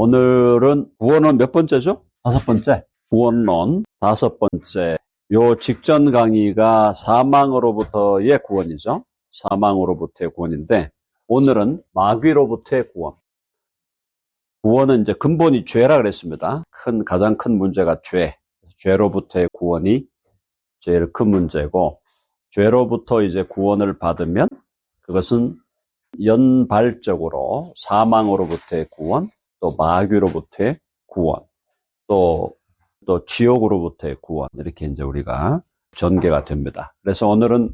오늘은 구원론 몇 번째죠? 5번째. 구원론 5번째. 요 직전 강의가 사망으로부터의 구원이죠. 사망으로부터의 구원인데, 오늘은 마귀로부터의 구원. 구원은 이제 근본이 죄라 그랬습니다. 가장 큰 문제가 죄. 죄로부터의 구원이 제일 큰 문제고, 죄로부터 이제 구원을 받으면 그것은 연발적으로 사망으로부터의 구원, 또 마귀로부터의 구원, 또 지옥으로부터의 구원, 이렇게 이제 우리가 전개가 됩니다. 그래서 오늘은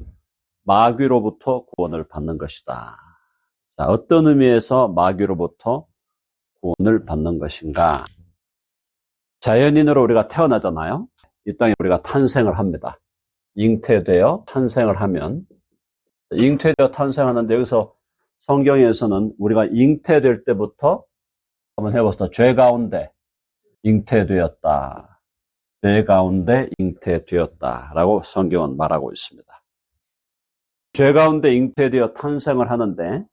마귀로부터 구원을 받는 것이다. 자, 어떤 의미에서 마귀로부터 구원을 받는 것인가? 자연인으로 우리가 태어나잖아요. 이 땅에 우리가 탄생을 합니다. 잉태되어 탄생을 하면, 잉태되어 탄생하는데 여기서 성경에서는 우리가 잉태될 때부터 한번 해봅시다. 죄 가운데 잉태되었다. 죄 가운데 잉태되었다. 라고 성경은 말하고 있습니다. 죄 가운데 잉태되어 탄생을 하는데,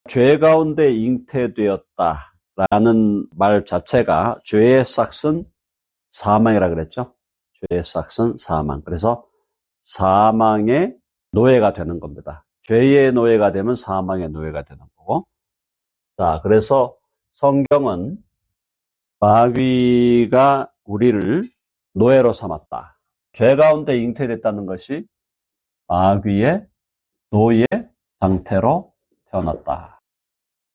죄 가운데 잉태되었다. 라는 말 자체가 죄의 싹은 사망이라 그랬죠. 죄의 싹은 사망. 그래서 사망의 노예가 되는 겁니다. 죄의 노예가 되면 사망의 노예가 되는 거고. 자, 그래서 성경은 마귀가 우리를 노예로 삼았다. 죄 가운데 잉태됐다는 것이 마귀의 노예 상태로 태어났다.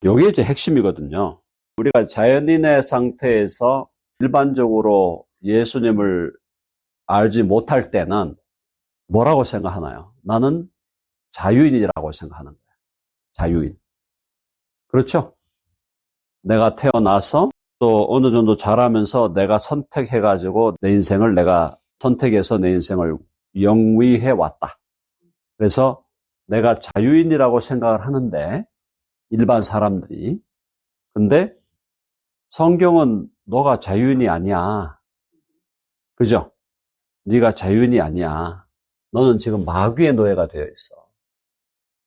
이게 이제 핵심이거든요. 우리가 자연인의 상태에서 일반적으로 예수님을 알지 못할 때는 뭐라고 생각하나요? 나는 자유인이라고 생각하는 거예요. 자유인. 그렇죠? 내가 태어나서 또 어느 정도 자라면서 내가 선택해가지고 내 인생을 내가 선택해서 내 인생을 영위해 왔다. 그래서 내가 자유인이라고 생각을 하는데, 일반 사람들이. 근데 성경은 너가 자유인이 아니야. 그죠? 네가 자유인이 아니야. 너는 지금 마귀의 노예가 되어 있어.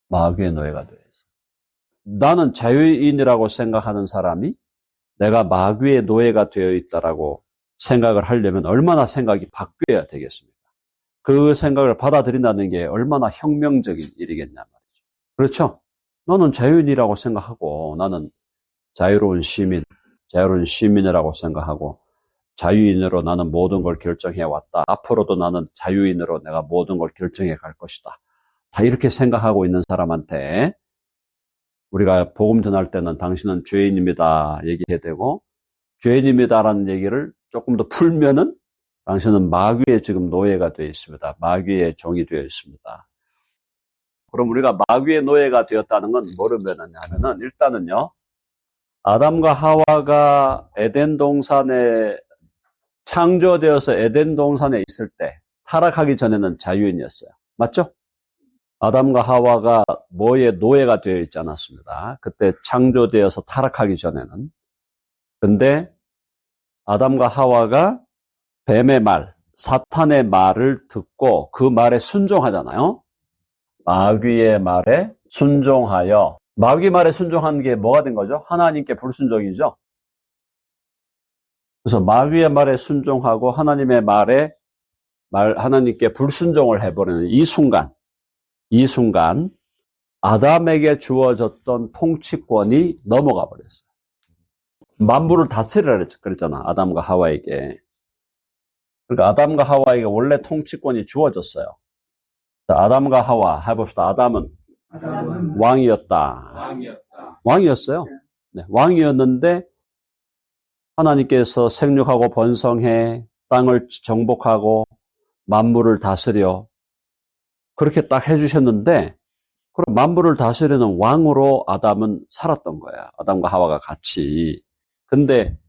마귀의 노예가 되어 있어. 나는 자유인이라고 생각하는 사람이 내가 마귀의 노예가 되어 있다라고 생각을 하려면 얼마나 생각이 바뀌어야 되겠습니까? 그 생각을 받아들인다는 게 얼마나 혁명적인 일이겠냐 말이죠. 그렇죠? 너는 자유인이라고 생각하고, 나는 자유로운 시민이라고 생각하고, 자유인으로 나는 모든 걸 결정해 왔다. 앞으로도 나는 자유인으로 내가 모든 걸 결정해 갈 것이다. 다 이렇게 생각하고 있는 사람한테 우리가 복음 전할 때는 당신은 죄인입니다 얘기해야 되고, 죄인입니다라는 얘기를 조금 더 풀면은 당신은 마귀의 지금 노예가 되어 있습니다. 마귀의 종이 되어 있습니다. 그럼 우리가 마귀의 노예가 되었다는 건 뭐를 면하냐면은, 일단은요, 아담과 하와가 에덴 동산에 창조되어서 에덴 동산에 있을 때 타락하기 전에는 자유인이었어요. 맞죠? 아담과 하와가 뭐의 노예가 되어 있지 않았습니다. 그때 창조되어서 타락하기 전에는. 근데 아담과 하와가 뱀의 말, 사탄의 말을 듣고 그 말에 순종하잖아요. 마귀의 말에 순종하여, 마귀 말에 순종한 게 뭐가 된 거죠? 하나님께 불순종이죠. 그래서 마귀의 말에 순종하고 하나님의 하나님께 불순종을 해버리는 이 순간 아담에게 주어졌던 통치권이 넘어가 버렸어요. 만물을 다스리라 그랬잖아, 아담과 하와에게. 그러니까 아담과 하와에게 원래 통치권이 주어졌어요. 자, 아담과 하와 해봅시다. 아담은 왕이었어요. 네, 왕이었는데 하나님께서 생육하고 번성해 땅을 정복하고 만물을 다스려 그렇게 딱 해주셨는데, 그럼 만물을 다스리는 왕으로 아담은 살았던 거야. 아담과 하와가 같이. 근데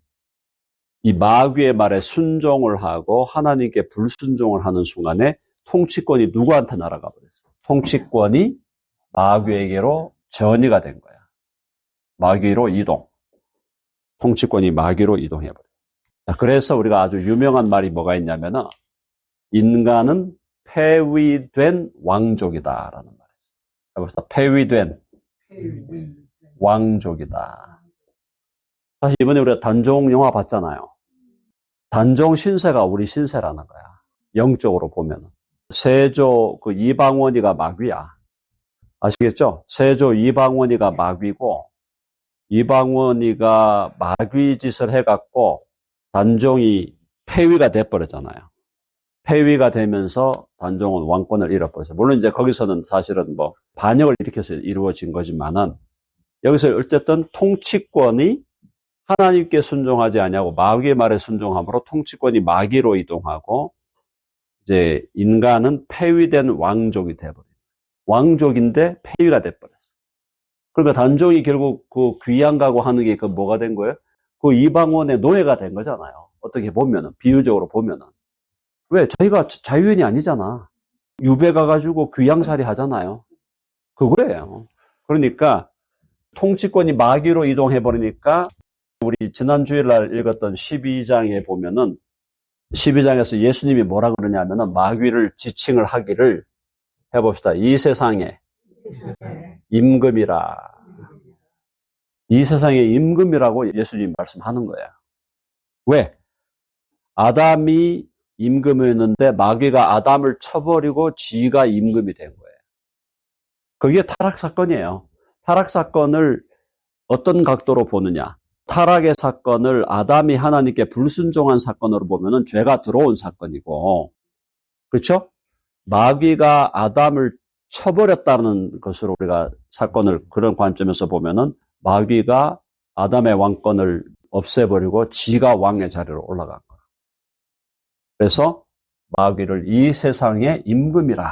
이 마귀의 말에 순종을 하고 하나님께 불순종을 하는 순간에 통치권이 누구한테 날아가 버렸어? 통치권이 마귀에게로 전이가 된 거야. 마귀로 이동. 통치권이 마귀로 이동해버려요. 그래서 우리가 아주 유명한 말이 뭐가 있냐면은, 인간은 폐위된 왕족이다라는 말이 있어요. 그래서 폐위된 왕족이다. 사실 이번에 우리가 단종 영화 봤잖아요. 단종 신세가 우리 신세라는 거야. 영적으로 보면은. 세조 그 이방원이가 마귀야. 아시겠죠? 세조 이방원이가 마귀고, 이방원이가 마귀 짓을 해갖고 단종이 폐위가 돼버렸잖아요. 폐위가 되면서 단종은 왕권을 잃어버렸어요. 물론 이제 거기서는 사실은 뭐 반역을 일으켜서 이루어진 거지만은, 여기서 어쨌든 통치권이 하나님께 순종하지 아니하고 마귀의 말에 순종함으로 통치권이 마귀로 이동하고, 이제 인간은 폐위된 왕족이 돼버려요. 왕족인데 폐위가 돼버렸어요. 그러니까 단종이 결국 그 귀양 가고 하는 게 그 뭐가 된 거예요? 그 이방원의 노예가 된 거잖아요. 어떻게 보면은, 비유적으로 보면은. 왜? 자기가 자유인이 아니잖아. 유배 가가지고 귀양살이 하잖아요. 그거예요. 그러니까 통치권이 마귀로 이동해버리니까, 우리 지난 주일날 읽었던 12장에 보면은, 12장에서 예수님이 뭐라 그러냐면은, 마귀를 지칭을 하기를, 해봅시다. 이 세상에 임금이라. 이 세상에 임금이라고 예수님이 말씀하는 거예요. 왜? 아담이 임금이었는데 마귀가 아담을 쳐버리고 지가 임금이 된 거예요. 그게 타락 사건이에요. 타락 사건을 어떤 각도로 보느냐? 타락의 사건을 아담이 하나님께 불순종한 사건으로 보면은 죄가 들어온 사건이고, 그렇죠? 마귀가 아담을 쳐버렸다는 것으로 우리가 사건을 그런 관점에서 보면은, 마귀가 아담의 왕권을 없애버리고 지가 왕의 자리로 올라간 거예요. 그래서 마귀를 이 세상의 임금이라.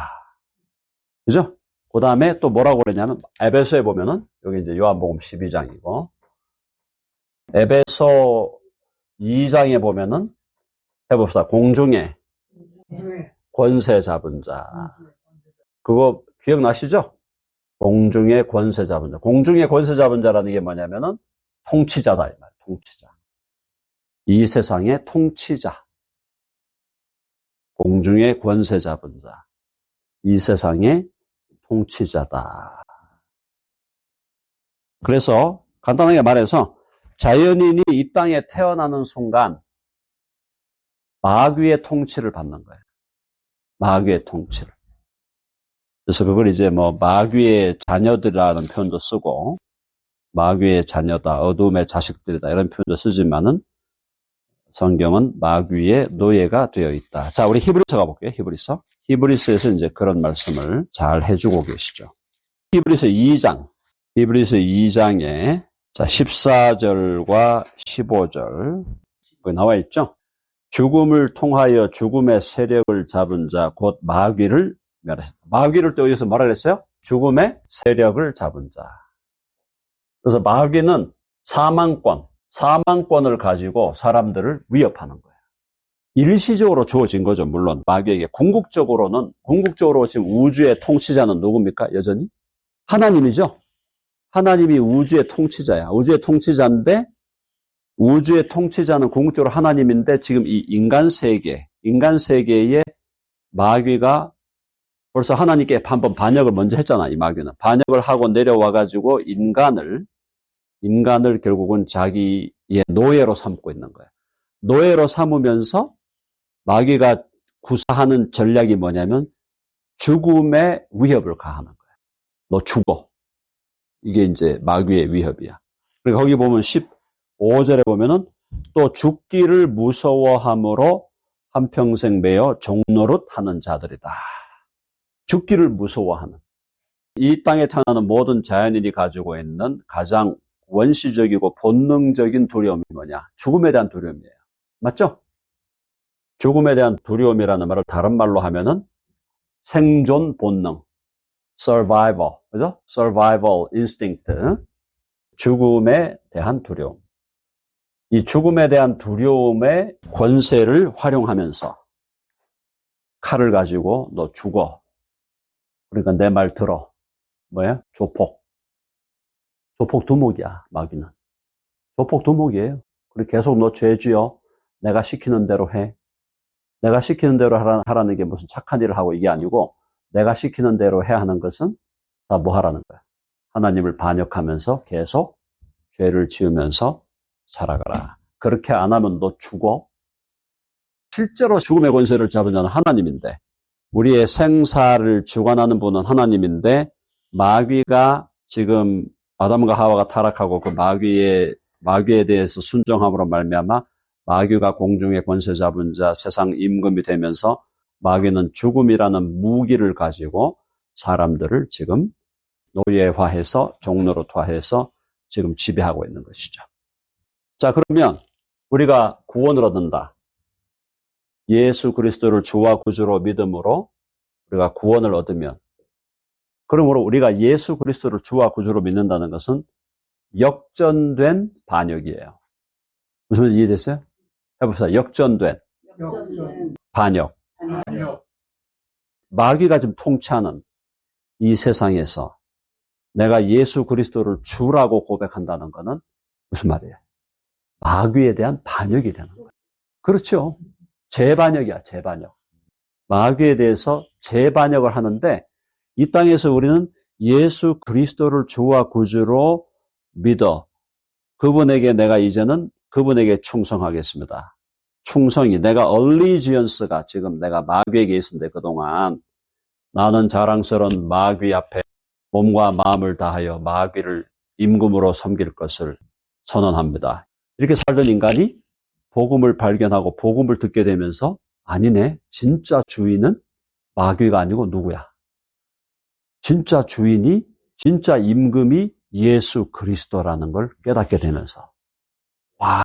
그죠? 그 다음에 또 뭐라고 그러냐면, 에베소에 보면은, 여기 이제 요한복음 12장이고, 에베소 2장에 보면은, 해봅시다. 공중에 권세 잡은 자. 그거 기억나시죠? 공중의 권세 잡은 자. 공중의 권세 잡은 자라는 게 뭐냐면은 통치자다, 이 말. 통치자. 이 세상의 통치자. 공중의 권세 잡은 자. 이 세상의 통치자다. 그래서 간단하게 말해서 자연인이 이 땅에 태어나는 순간 마귀의 통치를 받는 거예요. 마귀의 통치를. 그래서 그걸 이제 뭐 마귀의 자녀들이라는 표현도 쓰고, 마귀의 자녀다, 어둠의 자식들이다, 이런 표현도 쓰지만은 성경은 마귀의 노예가 되어 있다. 자, 우리 히브리서 가볼게요. 히브리서. 히브리서에서 이제 그런 말씀을 잘 해주고 계시죠. 히브리서 2장. 히브리서 2장에 자, 14절과 15절. 거기 나와 있죠? 죽음을 통하여 죽음의 세력을 잡은 자, 곧 마귀를 멸하셨다. 마귀를 또 여기서 뭐라 그랬어요? 죽음의 세력을 잡은 자. 그래서 마귀는 사망권을 가지고 사람들을 위협하는 거예요. 일시적으로 주어진 거죠. 물론 마귀에게 궁극적으로 지금 우주의 통치자는 누굽니까? 여전히 하나님이죠. 하나님이 우주의 통치자야. 우주의 통치자인데, 우주의 통치자는 궁극적으로 하나님인데, 지금 이 인간 세계에 마귀가 벌써 하나님께 한번 반역을 먼저 했잖아. 이 마귀는 반역을 하고 내려와가지고 인간을 결국은 자기의 노예로 삼고 있는 거야. 노예로 삼으면서 마귀가 구사하는 전략이 뭐냐면 죽음의 위협을 가하는 거야. 너 죽어. 이게 이제 마귀의 위협이야. 그리고 거기 보면 15절에 보면은 또 죽기를 무서워함으로 한평생 매여 종노릇 하는 자들이다. 죽기를 무서워하는. 이 땅에 태어나는 모든 자연인이 가지고 있는 가장 원시적이고 본능적인 두려움이 뭐냐? 죽음에 대한 두려움이에요. 맞죠? 죽음에 대한 두려움이라는 말을 다른 말로 하면은 생존 본능, survival, 그죠? survival instinct, 죽음에 대한 두려움. 이 죽음에 대한 두려움의 권세를 활용하면서 칼을 가지고 너 죽어. 그러니까 내 말 들어. 뭐야? 조폭 두목이야, 마귀는. 조폭 두목이에요. 그리고 계속 너 죄 지어. 내가 시키는 대로 해. 내가 시키는 대로 하라는 게 무슨 착한 일을 하고 이게 아니고, 내가 시키는 대로 해야 하는 것은 다 뭐 하라는 거야? 하나님을 반역하면서 계속 죄를 지으면서 살아가라. 그렇게 안 하면 너 죽어. 실제로 죽음의 권세를 잡은 자는 하나님인데, 우리의 생사를 주관하는 분은 하나님인데, 마귀가 지금 아담과 하와가 타락하고 그 마귀에 대해서 순종함으로 말미암아 마귀가 공중의 권세 잡은 자, 세상 임금이 되면서 마귀는 죽음이라는 무기를 가지고 사람들을 지금 노예화해서 종노릇화해서 지금 지배하고 있는 것이죠. 자, 그러면 우리가 구원을 얻는다. 예수 그리스도를 주와 구주로 믿음으로 우리가 구원을 얻으면, 그러므로 우리가 예수 그리스도를 주와 구주로 믿는다는 것은 역전된 반역이에요. 무슨 말인지 이해됐어요? 해봅시다. 역전된 반역. 마귀가 지금 통치하는 이 세상에서 내가 예수 그리스도를 주라고 고백한다는 것은 무슨 말이에요? 마귀에 대한 반역이 되는 거예요. 그렇죠. 재반역이야, 재반역. 마귀에 대해서 재반역을 하는데, 이 땅에서 우리는 예수 그리스도를 주와 구주로 믿어 그분에게 내가 이제는 그분에게 충성하겠습니다. 충성이, 내가 얼리지언스가 지금 내가 마귀에게 있었는데 그동안 나는 자랑스러운 마귀 앞에 몸과 마음을 다하여 마귀를 임금으로 섬길 것을 선언합니다. 이렇게 살던 인간이 복음을 발견하고 복음을 듣게 되면서 아니네, 진짜 주인은 마귀가 아니고 누구야? 진짜 주인이, 진짜 임금이 예수 그리스도라는 걸 깨닫게 되면서, 와,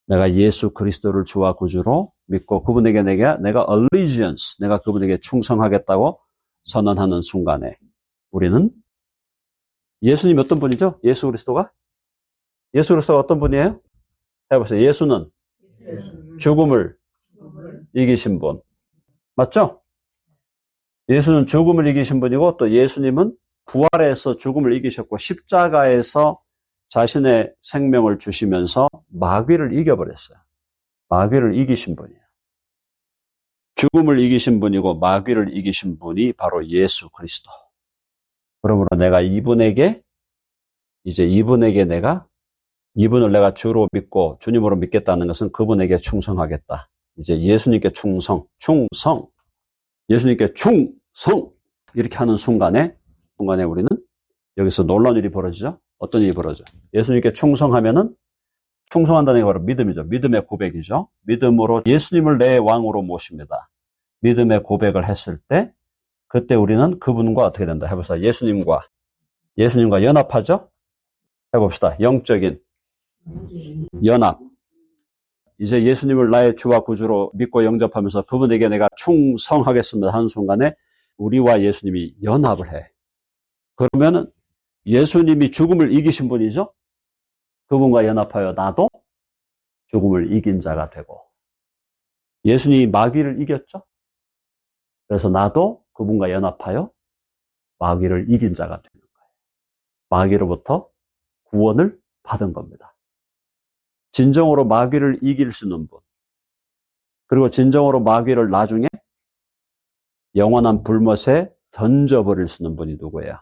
내가 예수 그리스도를 주와 구주로 믿고 그분에게 내가 allegiance, 내가 그분에게 충성하겠다고 선언하는 순간에 우리는, 예수님 어떤 분이죠? 예수 그리스도가 어떤 분이에요? 해보세요. 예수는 죽음을 이기신 분. 맞죠? 예수는 죽음을 이기신 분이고, 또 예수님은 부활해서 죽음을 이기셨고 십자가에서 자신의 생명을 주시면서 마귀를 이겨버렸어요. 마귀를 이기신 분이에요. 죽음을 이기신 분이고 마귀를 이기신 분이 바로 예수 그리스도. 그러므로 내가 이분을 내가 주로 믿고 주님으로 믿겠다는 것은 그분에게 충성하겠다. 이제 예수님께 충성. 예수님께 충성! 이렇게 하는 순간에 우리는 여기서 놀라운 일이 벌어지죠? 어떤 일이 벌어져? 예수님께 충성하면은, 충성한다는 게 바로 믿음이죠. 믿음의 고백이죠. 믿음으로 예수님을 내 왕으로 모십니다. 믿음의 고백을 했을 때, 그때 우리는 그분과 어떻게 된다? 해봅시다. 예수님과 연합하죠? 해봅시다. 영적인 연합. 이제 예수님을 나의 주와 구주로 믿고 영접하면서 그분에게 내가 충성하겠습니다 하는 순간에 우리와 예수님이 연합을 해. 그러면은 예수님이 죽음을 이기신 분이죠? 그분과 연합하여 나도 죽음을 이긴 자가 되고, 예수님이 마귀를 이겼죠? 그래서 나도 그분과 연합하여 마귀를 이긴 자가 되는 거예요. 마귀로부터 구원을 받은 겁니다. 진정으로 마귀를 이길 수 있는 분, 그리고 진정으로 마귀를 나중에 영원한 불못에 던져버릴 수 있는 분이 누구예요?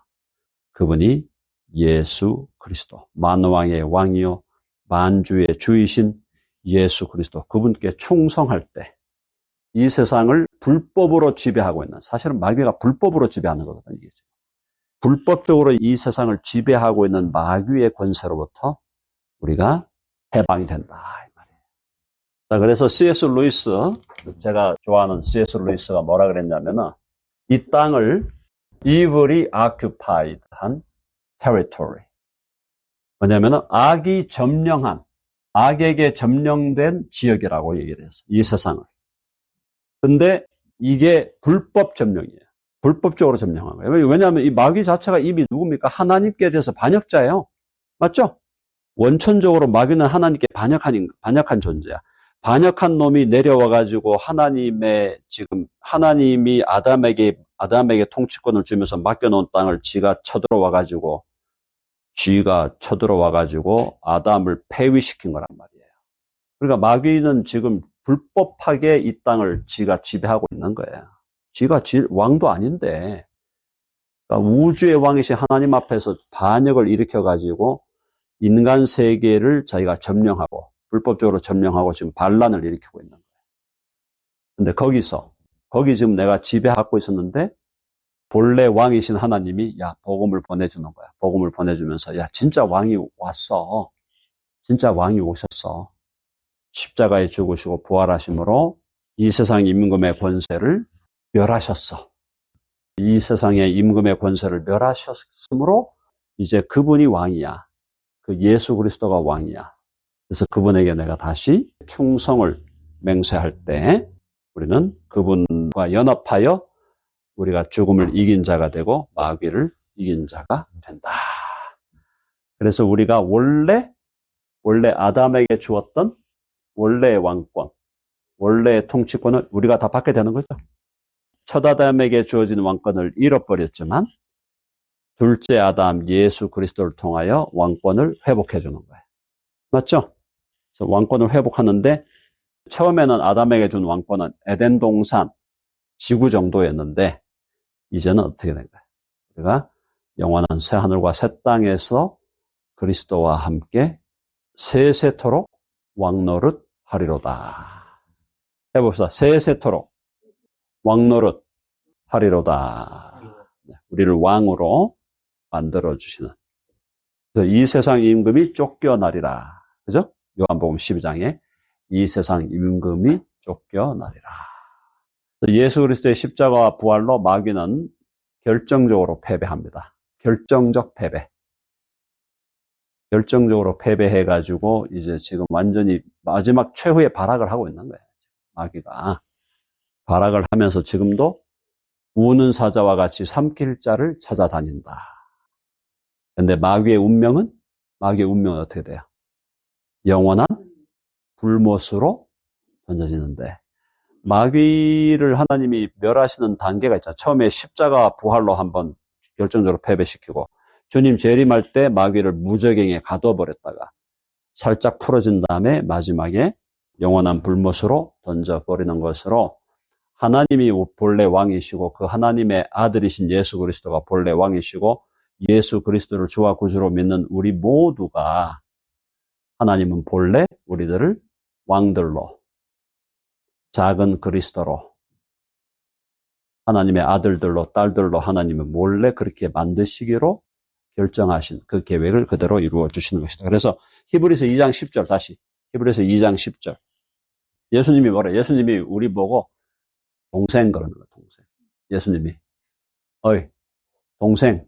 그분이 예수 그리스도, 만왕의 왕이요 만주의 주이신 예수 그리스도. 그분께 충성할 때 이 세상을 불법으로 지배하고 있는, 사실은 마귀가 불법으로 지배하는 거거든요. 이게 불법적으로 이 세상을 지배하고 있는 마귀의 권세로부터 우리가 해방이 된다, 이 말이에요. 자, 그래서 C.S. 루이스, 제가 좋아하는 C.S. 루이스가 뭐라 그랬냐면은, 이 땅을 evilly occupied 한 territory. 뭐냐면은 악이 점령한, 악에게 점령된 지역이라고 얘기를 했어요. 이 세상을. 근데 이게 불법 점령이에요. 불법적으로 점령한 거예요. 왜냐하면 이 마귀 자체가 이미 누굽니까? 하나님께 대해서 반역자예요. 맞죠? 원천적으로 마귀는 하나님께 반역한 존재야. 반역한 놈이 내려와가지고 하나님이 아담에게 통치권을 주면서 맡겨놓은 땅을 쥐가 쳐들어와가지고 아담을 폐위시킨 거란 말이에요. 그러니까 마귀는 지금 불법하게 이 땅을 쥐가 지배하고 있는 거예요. 쥐가 왕도 아닌데, 그러니까 우주의 왕이신 하나님 앞에서 반역을 일으켜가지고 인간 세계를 자기가 점령하고 불법적으로 점령하고 지금 반란을 일으키고 있는 거예요. 근데 거기 지금 내가 지배하고 있었는데 본래 왕이신 하나님이 복음을 보내주는 거야. 복음을 보내주면서 진짜 왕이 왔어. 진짜 왕이 오셨어. 십자가에 죽으시고 부활하심으로 이 세상 임금의 권세를 멸하셨어. 이 세상의 임금의 권세를 멸하셨으므로 이제 그분이 왕이야. 그 예수 그리스도가 왕이야. 그래서 그분에게 내가 다시 충성을 맹세할 때 우리는 그분과 연합하여 우리가 죽음을 이긴 자가 되고 마귀를 이긴 자가 된다. 그래서 우리가 원래 아담에게 주었던 원래의 왕권, 원래의 통치권을 우리가 다 받게 되는 거죠. 첫 아담에게 주어진 왕권을 잃어버렸지만 둘째 아담 예수 그리스도를 통하여 왕권을 회복해 주는 거예요. 맞죠? 그래서 왕권을 회복하는데 처음에는 아담에게 준 왕권은 에덴 동산, 지구 정도였는데 이제는 어떻게 된 거예요? 우리가 영원한 새 하늘과 새 땅에서 그리스도와 함께 세세토록 왕노릇 하리로다. 해봅시다. 세세토록 왕노릇 하리로다. 우리를 왕으로 만들어주시는. 그래서 이 세상 임금이 쫓겨나리라. 그죠? 요한복음 12장에 이 세상 임금이 쫓겨나리라. 예수 그리스도의 십자가와 부활로 마귀는 결정적으로 패배합니다. 결정적 패배. 결정적으로 패배해가지고 이제 지금 완전히 마지막 최후의 발악을 하고 있는 거예요. 마귀가. 발악을 하면서 지금도 우는 사자와 같이 삼킬 자를 찾아다닌다. 근데 마귀의 운명은 어떻게 돼요? 영원한 불못으로 던져지는데 마귀를 하나님이 멸하시는 단계가 있잖아요. 처음에 십자가 부활로 한번 결정적으로 패배시키고 주님 재림할 때 마귀를 무저갱에 가둬버렸다가 살짝 풀어진 다음에 마지막에 영원한 불못으로 던져버리는 것으로 하나님이 본래 왕이시고 그 하나님의 아들이신 예수 그리스도가 본래 왕이시고 예수 그리스도를 주와 구주로 믿는 우리 모두가 하나님은 본래 우리들을 왕들로 작은 그리스도로 하나님의 아들들로 딸들로 하나님은 몰래 그렇게 만드시기로 결정하신 그 계획을 그대로 이루어 주시는 것이다. 그래서 히브리서 2장 10절 다시 히브리서 2장 10절 예수님이 뭐래? 예수님이 우리 보고 동생 그러는 거야. 동생. 예수님이 어이 동생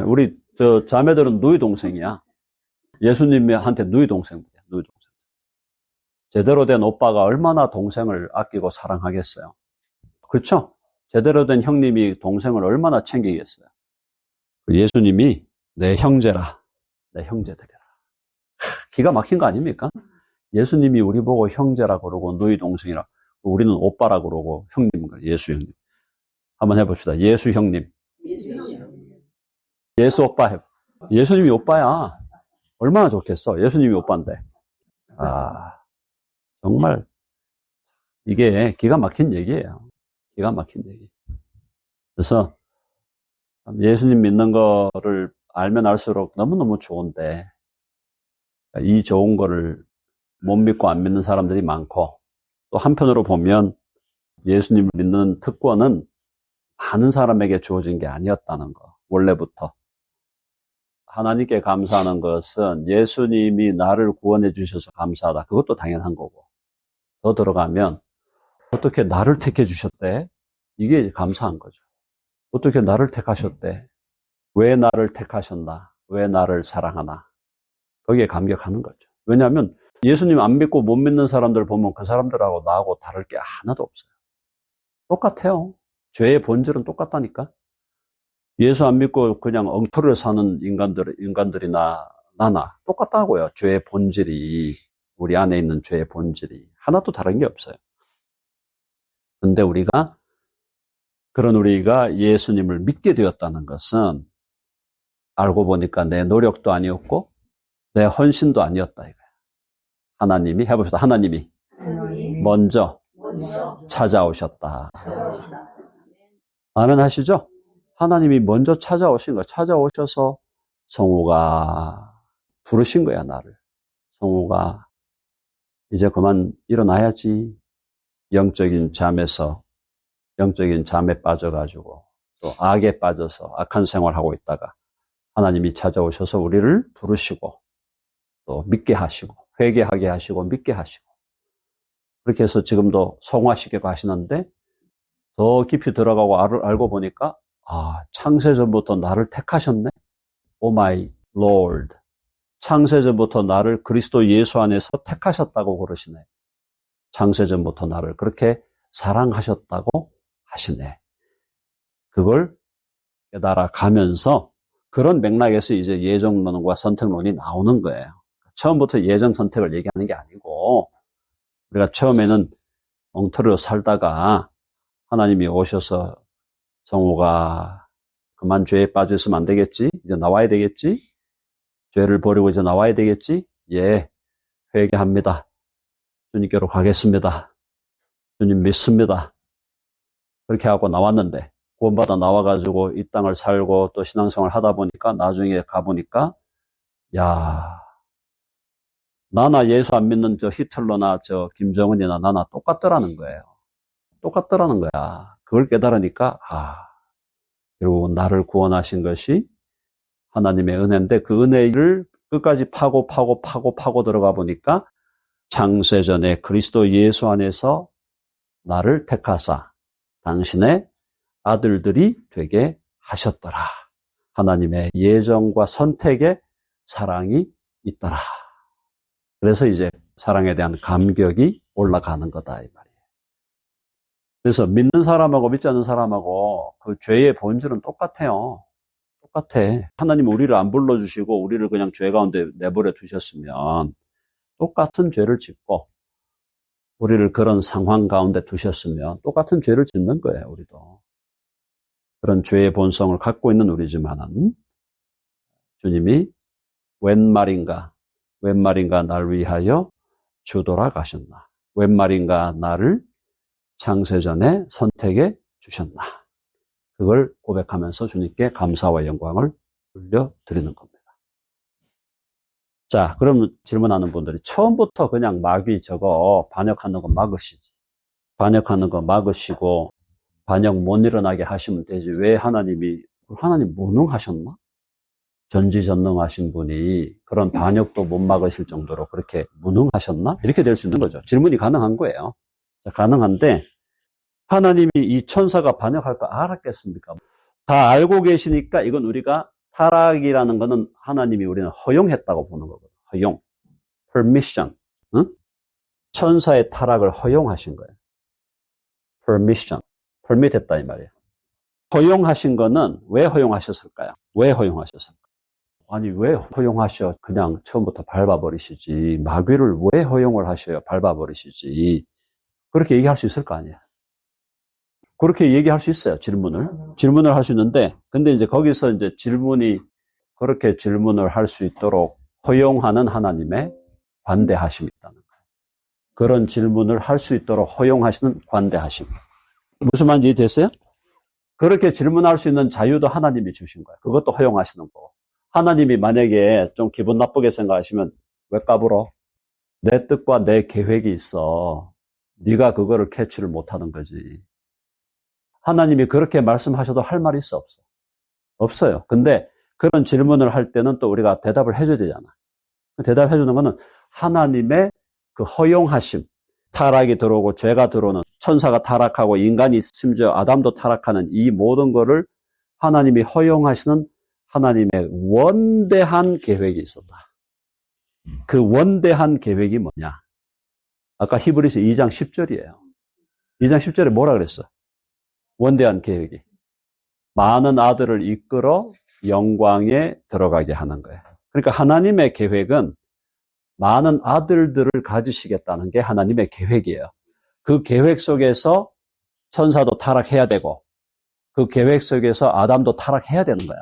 우리 저 자매들은 누이 동생이야. 예수님한테 누이 동생이야. 누이 동생. 제대로 된 오빠가 얼마나 동생을 아끼고 사랑하겠어요. 그렇죠? 제대로 된 형님이 동생을 얼마나 챙기겠어요. 예수님이 내 형제라. 내 형제들이라. 기가 막힌 거 아닙니까? 예수님이 우리 보고 형제라 그러고 누이 동생이라 우리는 오빠라 그러고 형님, 예수 형님. 한번 해봅시다. 예수 형님. 예수 오빠 해. 예수님이 오빠야. 얼마나 좋겠어. 예수님이 오빠인데. 정말 이게 기가 막힌 얘기예요. 기가 막힌 얘기. 그래서 예수님 믿는 거를 알면 알수록 너무너무 좋은데 이 좋은 거를 못 믿고 안 믿는 사람들이 많고 또 한편으로 보면 예수님을 믿는 특권은 많은 사람에게 주어진 게 아니었다는 거. 원래부터. 하나님께 감사하는 것은 예수님이 나를 구원해 주셔서 감사하다. 그것도 당연한 거고. 더 들어가면 어떻게 나를 택해 주셨대? 이게 감사한 거죠. 어떻게 나를 택하셨대? 왜 나를 택하셨나? 왜 나를 사랑하나? 거기에 감격하는 거죠. 왜냐하면 예수님 안 믿고 못 믿는 사람들 보면 그 사람들하고 나하고 다를 게 하나도 없어요. 똑같아요. 죄의 본질은 똑같다니까. 예수 안 믿고 그냥 엉터리를 사는 인간들이나 나나 똑같다고요. 죄의 본질이, 우리 안에 있는 죄의 본질이 하나도 다른 게 없어요. 근데 우리가 예수님을 믿게 되었다는 것은 알고 보니까 내 노력도 아니었고 내 헌신도 아니었다 이거예요. 하나님이 해봅시다. 하나님이 먼저 찾아오셨다. 아멘 하시죠? 하나님이 먼저 찾아오신 거예요. 찾아오셔서 성우가 부르신 거야, 나를. 성우가 이제 그만 일어나야지. 영적인 잠에 빠져가지고 또 악에 빠져서 악한 생활하고 있다가 하나님이 찾아오셔서 우리를 부르시고 또 믿게 하시고 회개하게 하시고 믿게 하시고 그렇게 해서 지금도 성화시키고 하시는데 더 깊이 들어가고 알고 보니까 창세전부터 나를 택하셨네. 오 마이 롤드. 창세전부터 나를 그리스도 예수 안에서 택하셨다고 그러시네. 창세전부터 나를 그렇게 사랑하셨다고 하시네. 그걸 깨달아 가면서 그런 맥락에서 이제 예정론과 선택론이 나오는 거예요. 처음부터 예정 선택을 얘기하는 게 아니고 우리가 처음에는 엉터리로 살다가 하나님이 오셔서 성우가 그만 죄에 빠져 있으면 안 되겠지? 이제 나와야 되겠지? 죄를 버리고 이제 나와야 되겠지? 예, 회개합니다. 주님께로 가겠습니다. 주님 믿습니다. 그렇게 하고 나왔는데 구원받아 나와가지고 이 땅을 살고 또 신앙생활 하다 보니까 나중에 가보니까 나나 예수 안 믿는 저 히틀러나 저 김정은이나 나나 똑같더라는 거예요. 똑같더라는 거야. 그걸 깨달으니까 결국 나를 구원하신 것이 하나님의 은혜인데 그 은혜를 끝까지 파고 들어가 보니까 창세전에 그리스도 예수 안에서 나를 택하사 당신의 아들들이 되게 하셨더라. 하나님의 예정과 선택에 사랑이 있더라. 그래서 이제 사랑에 대한 감격이 올라가는 거다 이 말이에요. 그래서 믿는 사람하고 믿지 않는 사람하고 그 죄의 본질은 똑같아요. 똑같아. 하나님 우리를 안 불러주시고 우리를 그냥 죄 가운데 내버려 두셨으면 똑같은 죄를 짓고 우리를 그런 상황 가운데 두셨으면 똑같은 죄를 짓는 거예요. 우리도. 그런 죄의 본성을 갖고 있는 우리지만은 주님이 웬 말인가 날 위하여 주도록 가셨나. 웬 말인가 나를 창세전에 선택해 주셨나. 그걸 고백하면서 주님께 감사와 영광을 올려드리는 겁니다. 자, 그럼 질문하는 분들이 처음부터 그냥 마귀 저거 반역하는 거 막으시지. 반역하는 거 막으시고 반역 못 일어나게 하시면 되지. 왜 하나님 무능하셨나? 전지전능하신 분이 그런 반역도 못 막으실 정도로 그렇게 무능하셨나? 이렇게 될 수 있는 거죠. 질문이 가능한 거예요. 자, 가능한데 하나님이 이 천사가 반역할 거 알았겠습니까? 다 알고 계시니까 이건 우리가 타락이라는 거는 하나님이 우리는 허용했다고 보는 거거든요. 허용. permission. 응? 천사의 타락을 허용하신 거예요. permission. permit했다 이 말이에요. 허용하신 거는 왜 허용하셨을까요? 왜 허용하셨을까요? 아니 왜 허용하셔? 그냥 처음부터 밟아버리시지. 마귀를 왜 허용을 하셔요? 밟아버리시지. 그렇게 얘기할 수 있을 거 아니에요. 그렇게 얘기할 수 있어요. 질문을 할 수 있는데 근데 이제 거기서 이제 그렇게 질문을 할 수 있도록 허용하는 하나님의 관대하심이 있다는 거예요. 그런 질문을 할 수 있도록 허용하시는 관대하심. 무슨 말인지 이해됐어요? 그렇게 질문할 수 있는 자유도 하나님이 주신 거예요. 그것도 허용하시는 거고. 하나님이 만약에 좀 기분 나쁘게 생각하시면 왜 까불어? 내 뜻과 내 계획이 있어. 네가 그거를 캐치를 못하는 거지. 하나님이 그렇게 말씀하셔도 할 말이 있어 없어? 없어요. 근데 그런 질문을 할 때는 또 우리가 대답을 해줘야 되잖아. 대답해 주는 거는 하나님의 그 허용하심, 타락이 들어오고 죄가 들어오는 천사가 타락하고 인간이 심지어 아담도 타락하는 이 모든 거를 하나님이 허용하시는 하나님의 원대한 계획이 있었다. 그 원대한 계획이 뭐냐? 아까 히브리서 2장 10절이에요. 2장 10절에 뭐라 그랬어? 원대한 계획이. 많은 아들을 이끌어 영광에 들어가게 하는 거예요. 그러니까 하나님의 계획은 많은 아들들을 가지시겠다는 게 하나님의 계획이에요. 그 계획 속에서 천사도 타락해야 되고 그 계획 속에서 아담도 타락해야 되는 거야.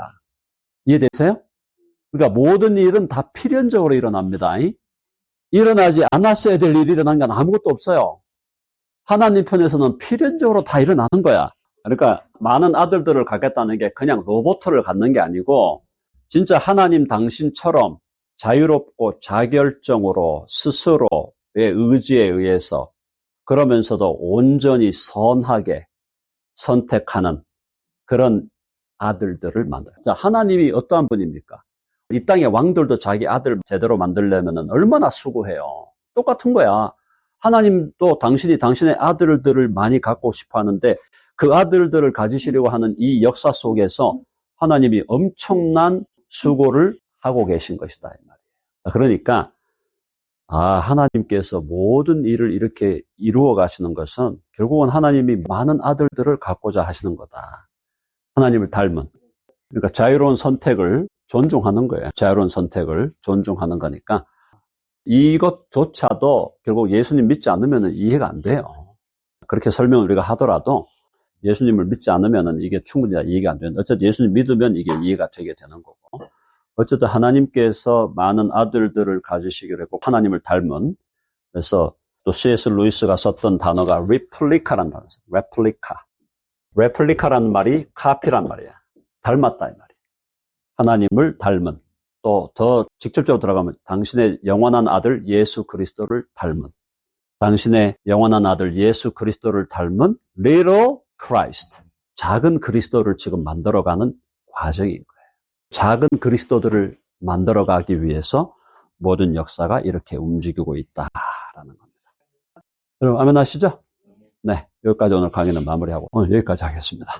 이해되세요? 그러니까 모든 일은 다 필연적으로 일어납니다. 일어나지 않았어야 될 일이 일어난 건 아무것도 없어요. 하나님 편에서는 필연적으로 다 일어나는 거야. 그러니까 많은 아들들을 갖겠다는 게 그냥 로봇을 갖는 게 아니고 진짜 하나님 당신처럼 자유롭고 자결정으로 스스로의 의지에 의해서 그러면서도 온전히 선하게 선택하는 그런 아들들을 만들어요. 자, 하나님이 어떠한 분입니까? 이 땅의 왕들도 자기 아들 제대로 만들려면 얼마나 수고해요. 똑같은 거야. 하나님도 당신의 아들들을 많이 갖고 싶어 하는데 그 아들들을 가지시려고 하는 이 역사 속에서 하나님이 엄청난 수고를 하고 계신 것이다. 이 말이에요. 그러니까 하나님께서 모든 일을 이렇게 이루어 가시는 것은 결국은 하나님이 많은 아들들을 갖고자 하시는 거다. 하나님을 닮은. 그러니까 자유로운 선택을 존중하는 거예요. 자유로운 선택을 존중하는 거니까 이것조차도 결국 예수님 믿지 않으면 이해가 안 돼요. 그렇게 설명을 우리가 하더라도 예수님을 믿지 않으면 이게 충분히 이해가 안 되는데 어쨌든 예수님 믿으면 이게 이해가 되게 되는 거고 어쨌든 하나님께서 많은 아들들을 가지시기로 했고 하나님을 닮은 그래서 또 C.S. 루이스가 썼던 단어가 replica라는 단어예요. replica라는 말이 카피란 말이야. 닮았다 이 말이야. 하나님을 닮은 또 더 직접적으로 들어가면 당신의 영원한 아들 예수 그리스도를 닮은 당신의 영원한 아들 예수 그리스도를 닮은 little Christ 작은 그리스도를 지금 만들어가는 과정인 거예요. 작은 그리스도들을 만들어가기 위해서 모든 역사가 이렇게 움직이고 있다라는 겁니다. 여러분 아멘 하시죠? 네, 여기까지 오늘 강의는 마무리하고 오늘 여기까지 하겠습니다.